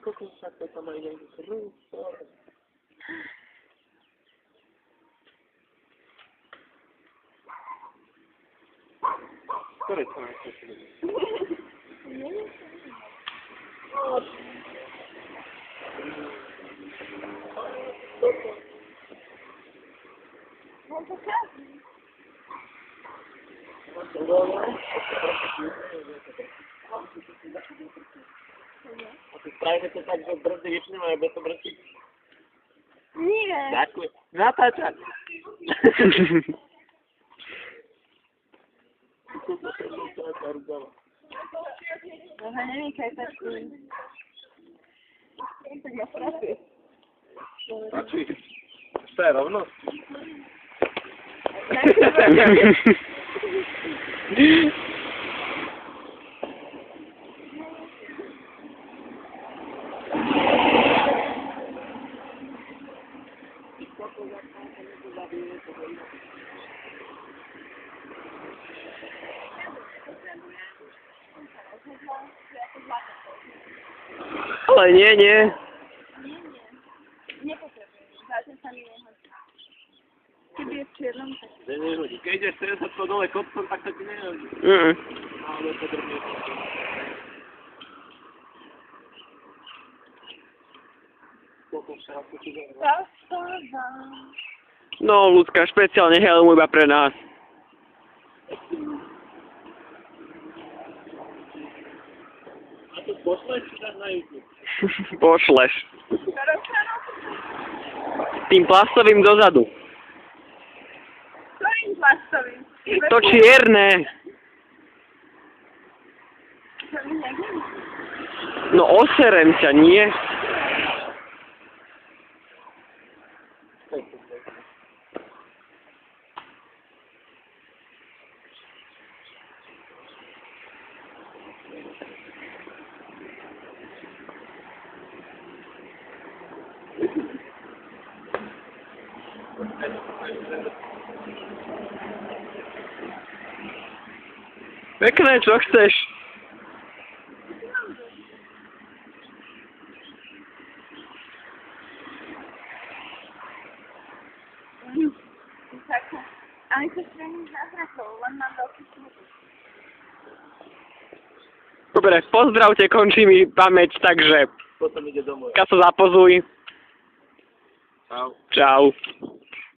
kokos, ako tam aj nejaký krúco. Ktoré to najkrúci? No to każdy. A ty spravíme to tak, že brzdy vypneme, ale bez to brzdí. Nie. Ďakujem. Natáčať. Trochę nie mikaj tak. Tak na pracy. Stačí. To je rovnosť. Ale nie, nie. Nie potrzebuję. Zatem sami nie chodzi. Kiedy jest czierną, tak. Že nehodí. Keď ideš 70 dole kopcom, tak to ti nehodí. Ale to drvne. Zastawa. No, ľudská, špeciálne helmu iba pre nás. A to pošleš či dáš na YouTube? Pošleš. Tým plastovým dozadu. Ktorým plastovým? To čierne. To mi neviem. No oserem ťa, nie? Pekné, čo chceš? Taką. Ale to się nie zawracał, on ma do opisu. Dobre, pozdravte, končí mi pamäť, takže Potom ide domov. Kaso zapozuj. Čau. Čau.